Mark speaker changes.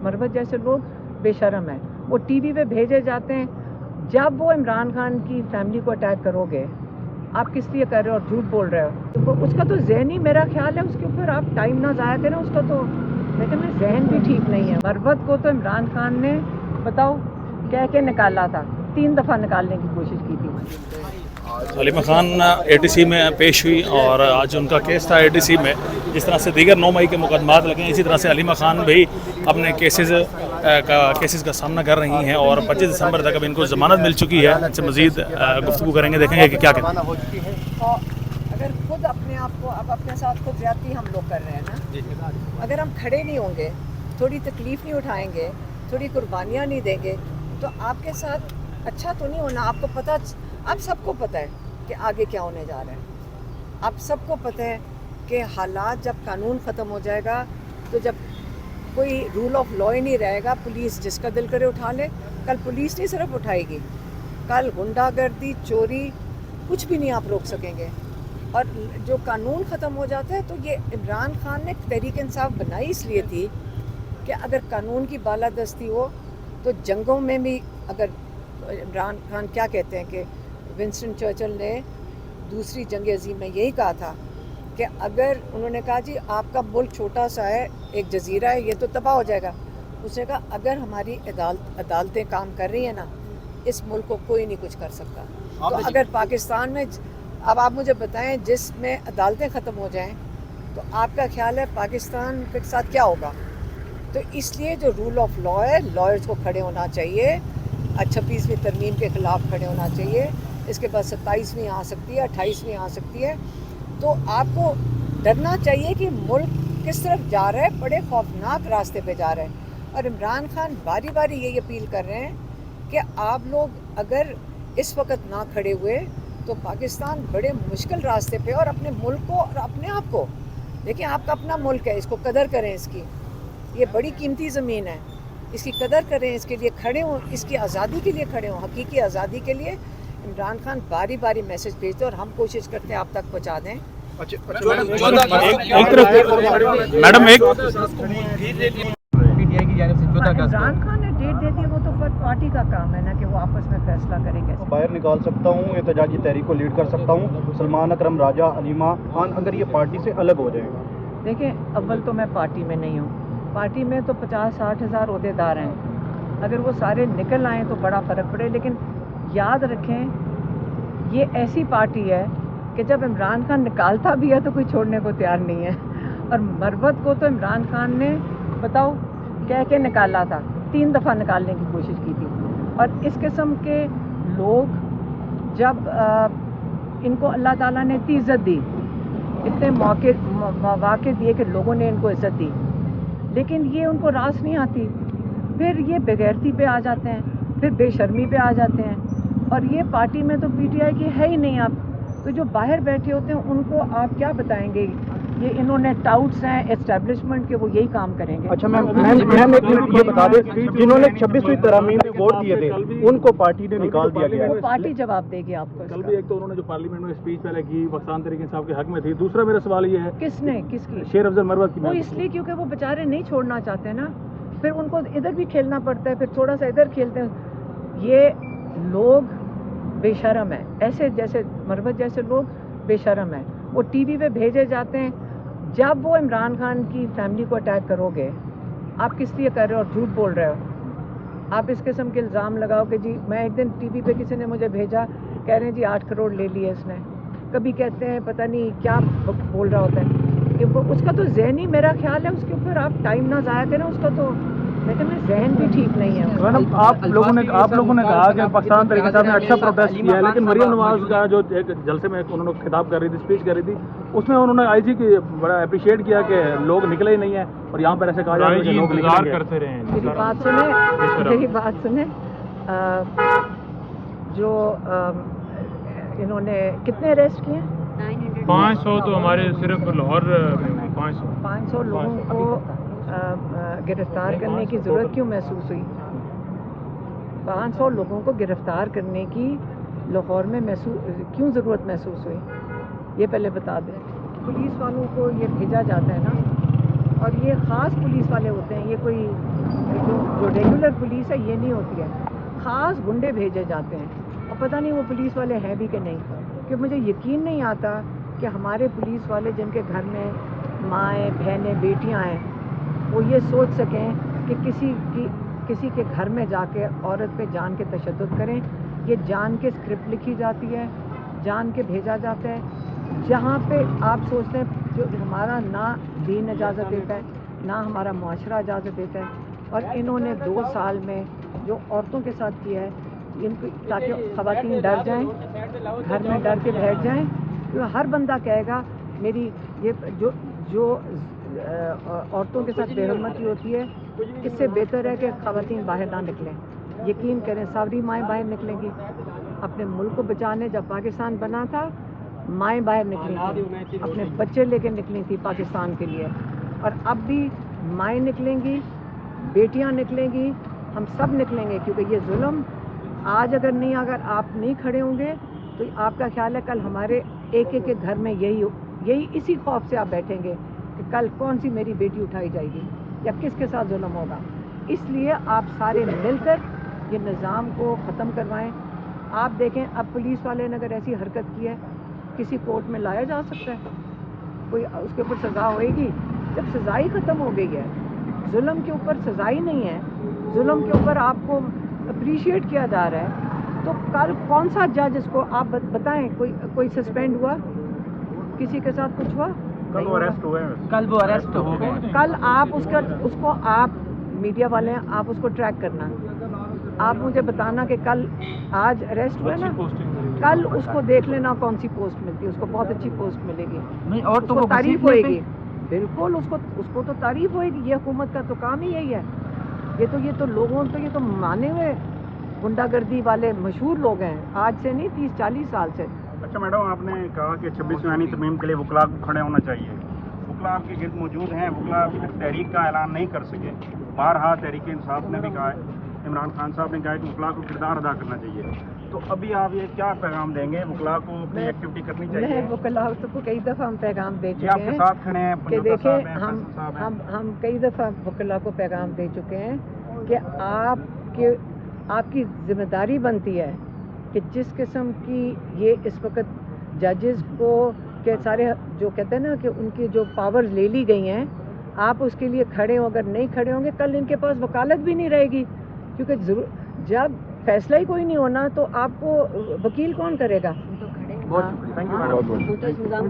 Speaker 1: मरवत जैसे लोग बेशरम हैं, वो टीवी पे भेजे जाते हैं। जब वो इमरान खान की फैमिली को अटैक करोगे, आप किस लिए कर रहे हो और झूठ बोल रहे हो, तो उसका तो जहन ही, मेरा ख्याल है उसके ऊपर आप टाइम ना ज़ाया करें उसका, तो लेकिन जहन भी ठीक नहीं है। मरवत को तो इमरान खान ने बताओ कह के निकाला था, 3 दफ़ा निकालने की कोशिश की थी।
Speaker 2: हलीमा खान एटीसी में पेश हुई और आज उनका केस था एटीसी में। जिस तरह से दीगर 9 मई के मुकदमात लगे, इसी तरह से हलीमा खान भी अपने केसेस का सामना कर रही हैं और 25 दिसंबर तक अब इनको ज़मानत मिल चुकी है। इनसे मज़ीद गुफ्तगू करेंगे, देखेंगे कि क्या कहते हैं।
Speaker 1: अगर खुद अपने आप को, अब अपने साथ खुद ज्यादती हम लोग कर रहे हैं ना, अगर हम खड़े नहीं होंगे, थोड़ी तकलीफ़ नहीं उठाएंगे, थोड़ी कुर्बानियाँ नहीं देंगे, तो आपके साथ अच्छा तो नहीं होना। आपको पता, आप सबको पता है कि आगे क्या होने जा रहा है। आप सबको पता है कि हालात, जब कानून ख़त्म हो जाएगा, तो जब कोई रूल ऑफ लॉ ही नहीं रहेगा, पुलिस जिसका दिल करे उठा ले। कल पुलिस नहीं सिर्फ उठाएगी, कल गुंडागर्दी, चोरी, कुछ भी नहीं आप रोक सकेंगे। और जो कानून ख़त्म हो जाता है, तो ये इमरान खान ने तहरीक इंसाफ बनाई इसलिए थी कि अगर कानून की बालादस्ती हो तो जंगों में भी, अगर इमरान खान क्या कहते हैं कि विंस्टन चर्चिल ने दूसरी जंग अज़ीम में यही कहा था कि अगर उन्होंने कहा जी आपका मुल्क छोटा सा है, एक जजीरा है, ये तो तबाह हो जाएगा। उसने कहा अगर हमारी अदालतें काम कर रही हैं ना, इस मुल्क को कोई नहीं कुछ कर सकता। तो अगर पाकिस्तान में, अब आप मुझे बताएं, जिसमें अदालतें ख़त्म हो जाएं, तो आपका ख्याल है पाकिस्तान के साथ क्या होगा? तो इसलिए जो रूल ऑफ लॉ है, लॉयर्स को खड़े होना चाहिए, 26वीं तरमीम के ख़िलाफ़ खड़े होना चाहिए। इसके बाद 27वीं आ सकती है, 28वीं आ सकती है। तो आपको डरना चाहिए कि मुल्क किस तरफ जा रहा है, बड़े खौफनाक रास्ते पे जा रहा है। और इमरान खान बारी बारी यही अपील कर रहे हैं कि आप लोग अगर इस वक्त ना खड़े हुए तो पाकिस्तान बड़े मुश्किल रास्ते पे, और अपने मुल्क को और अपने आप को देखिए, आपका अपना मुल्क है, इसको कदर करें, इसकी ये बड़ी कीमती ज़मीन है, इसकी कदर करें, इसके लिए खड़े हों, इसकी आज़ादी के लिए खड़े हों, हकीकी आज़ादी के लिए। इमरान खान बारी बारी मैसेज भेजते और हम कोशिश करते हैं आप तक पहुँचा दें।
Speaker 2: मैडम
Speaker 1: इमरान खान ने डेट दे दी, वो तो फिर पार्टी का काम है ना कि वो आपस में फैसला करेंगे।
Speaker 3: बाहर निकाल सकता हूँ, एहतजाजी तहरीक को लीड कर सकता हूँ। सलमान अकरम, राजा, हलीमा खान अगर ये पार्टी से अलग हो जाएंगे,
Speaker 1: देखिए अव्वल तो मैं पार्टी में नहीं हूँ, पार्टी में तो 50-60 हज़ार अहदेदार हैं, अगर वो सारे निकल आएँ तो बड़ा फ़र्क पड़े। लेकिन याद रखें, ये ऐसी पार्टी है कि जब इमरान खान निकालता भी है तो कोई छोड़ने को तैयार नहीं है। और मरवत को तो इमरान खान ने बताओ कह के निकाला था, 3 दफ़ा निकालने की कोशिश की थी। और इस किस्म के लोग, जब इनको अल्लाह ताला ने इतनी इज़्ज़त दी, इतने मौके दिए कि लोगों ने इनको इज़्ज़त दी, लेकिन ये उनको रास नहीं आती, फिर ये बेगैरती पे आ जाते हैं, फिर बेशर्मी पे आ जाते हैं। और ये पार्टी में तो पीटीआई की है ही नहीं। आप तो जो बाहर बैठे होते हैं उनको आप क्या बताएंगे? ये इन्होंने टाउट्स हैं एस्टेब्लिशमेंट के, वो यही काम करेंगे।
Speaker 3: अच्छा मैम एक मिनट ये बता दें, जिन्होंने 26वीं तरमीम में वोट दिए थे उनको पार्टी ने निकाल दिया गया
Speaker 1: वो
Speaker 3: है।
Speaker 1: पार्टी जवाब देगी आपको।
Speaker 2: कल भी एक तो उन्होंने जो पार्लियामेंट में स्पीच पहले की, वक्सान तरीके इंसाफ के हक में थी। दूसरा मेरा सवाल ये है,
Speaker 1: किसने, किसकी?
Speaker 2: शेर अफजल मरवत की।
Speaker 1: वो इसलिए क्योंकि वो बेचारे नहीं छोड़ना चाहते ना, फिर उनको इधर भी खेलना पड़ता है, फिर थोड़ा सा इधर खेलते हैं। ये लोग बेशरम है, ऐसे जैसे मरवत जैसे लोग बेशरम है, वो टीवी पे भेजे जाते हैं। जब वो इमरान खान की फैमिली को अटैक करोगे, आप किस लिए कर रहे हो और झूठ बोल रहे हो। आप इस किस्म के इल्ज़ाम लगाओ कि जी, मैं एक दिन टीवी पे किसी ने मुझे भेजा, कह रहे हैं जी 8 करोड़ ले लिए इसने, कभी कहते हैं पता नहीं क्या बोल रहा होता है कि वो, उसका तो जहन ही, मेरा ख्याल है उसके ऊपर आप टाइम ना ज़ाया करें उसका, तो लेकिन जहन भी ठीक नहीं है।
Speaker 2: मैडम आप लोगों ने कहा कि पाकिस्तान तरीके साहब ने अच्छा प्रोटेस्ट किया है, लेकिन मरियम नवाज का जो एक जलसे में उन्होंने खिताब कर रही थी, स्पीच कर रही थी, उसमें उन्होंने आईजी की बड़ा अप्रिशिएट किया कि लोग निकले ही नहीं है, और यहाँ पर ऐसे कहा जा रहा है कि लोग इंतजार करते रहे।
Speaker 1: मेरी बात सुने, जो इन्होंने कितने अरेस्ट किए?
Speaker 4: 500 तो हमारे सिर्फ लाहौर
Speaker 1: 500 लोगों को गिरफ्तार करने की ज़रूरत क्यों महसूस हुई? 500 लोगों को गिरफ्तार करने की लाहौर में क्यों ज़रूरत महसूस हुई, ये पहले बता दें। पुलिस वालों को ये भेजा जाता है ना, और ये ख़ास पुलिस वाले होते हैं, ये कोई जो रेगुलर पुलिस है ये नहीं होती है, ख़ास गुंडे भेजे जाते हैं और पता नहीं वो पुलिस वाले हैं भी कि नहीं। कि मुझे यकीन नहीं आता कि हमारे पुलिस वाले जिनके घर में माएँ बहनें बेटियाँ हैं वो ये सोच सकें कि किसी के घर में जाके औरत पे जान के तशद्दुद करें। ये जान के स्क्रिप्ट लिखी जाती है, जान के भेजा जाता है, जहाँ पे आप सोचते हैं जो हमारा ना दीन इजाज़त देता है ना हमारा मुआशरा इजाज़त देता है। और इन्होंने 2 साल में जो औरतों के साथ किया है इनको, ताकि ख़वातीन डर जाएं, घर में डर के बैठ जाएं। तो हर बंदा कहेगा मेरी ये जो औरतों के साथ बेहरमती होती है इससे बेहतर है कि ख़वातीन बाहर ना निकलें। यकीन करें सारी माएँ बाहर निकलेंगी। अपने मुल्क को बचाने जब पाकिस्तान बना था माएँ बाहर निकली थी, अपने बच्चे लेके निकली थी पाकिस्तान के लिए, और अब भी माएँ निकलेंगी, बेटियां निकलेंगी, हम सब निकलेंगे। क्योंकि ये जुल्म आज अगर आप नहीं खड़े होंगे तो आपका ख्याल है कल हमारे एक के घर में यही इसी खौफ से आप बैठेंगे कि कल कौन सी मेरी बेटी उठाई जाएगी या किसके साथ जुल्म होगा। इसलिए आप सारे मिलकर ये निज़ाम को ख़त्म करवाएं। आप देखें अब पुलिस वाले ने अगर ऐसी हरकत की है किसी कोर्ट में लाया जा सकता है, कोई उसके ऊपर सज़ा होएगी। जब सज़ा ही ख़त्म हो गई है, जुल्म के ऊपर सज़ा ही नहीं है, जुल्म के ऊपर आपको अप्रिशिएट किया जा रहा है, तो कल कौन सा जज इसको आप बताएं कोई सस्पेंड हुआ, किसी के साथ कुछ हुआ?
Speaker 3: कल वो अरेस्ट हुए हैं।
Speaker 5: कल वो अरेस्ट हो गए।
Speaker 1: कल आप उसको आप मीडिया वाले हैं, आप उसको ट्रैक करना, आप मुझे बताना कि कल आज अरेस्ट हुआ ना, कल उसको देख लेना कौन सी पोस्ट मिलती है, उसको बहुत अच्छी पोस्ट मिलेगी
Speaker 5: नहीं और तो
Speaker 1: उसको
Speaker 5: वो
Speaker 1: तारीफ होएगी, बिल्कुल उसको तो तारीफ होएगी। ये हुकूमत का तो काम ही यही है। ये तो लोगों तो ये तो माने हुए गुंडागर्दी वाले मशहूर लोग हैं, आज से नहीं 30-40 साल से।
Speaker 3: अच्छा मैडम, आपने कहा कि 26वीं आईनी तरमीम के लिए वकला को खड़े होना चाहिए। वकला आपके गिर्द मौजूद हैं, वकला तहरीक का ऐलान नहीं कर सके। बारहा तहरीक इंसाफ ने भी कहा है, इमरान खान साहब ने कहा है कि वकला को किरदार अदा करना चाहिए। तो अभी आप ये क्या पैगाम देंगे, वकला को अपनी एक्टिविटी करनी चाहिए?
Speaker 1: मैं वकला को कई दफ़ा हम पैगाम दे
Speaker 3: ये
Speaker 1: चुके
Speaker 3: आपके
Speaker 1: हैं
Speaker 3: साथ खड़े हैं,
Speaker 1: कि
Speaker 3: पंजोता साहब
Speaker 1: देखें
Speaker 3: हैं, फैसल साहब हैं।
Speaker 1: हम कई दफ़ा वकला को पैगाम दे चुके हैं कि आपकी ज़िम्मेदारी बनती है कि जिस किस्म की ये इस वक्त जजेस को के सारे जो कहते हैं ना कि उनकी जो पावर्स ले ली गई हैं, आप उसके लिए खड़े हो। अगर नहीं खड़े होंगे कल इनके पास वकालत भी नहीं रहेगी, क्योंकि जब फैसला ही कोई नहीं होना तो आपको वकील कौन करेगा?
Speaker 3: बहुत शुक्रिया, थैंक यू मैडम।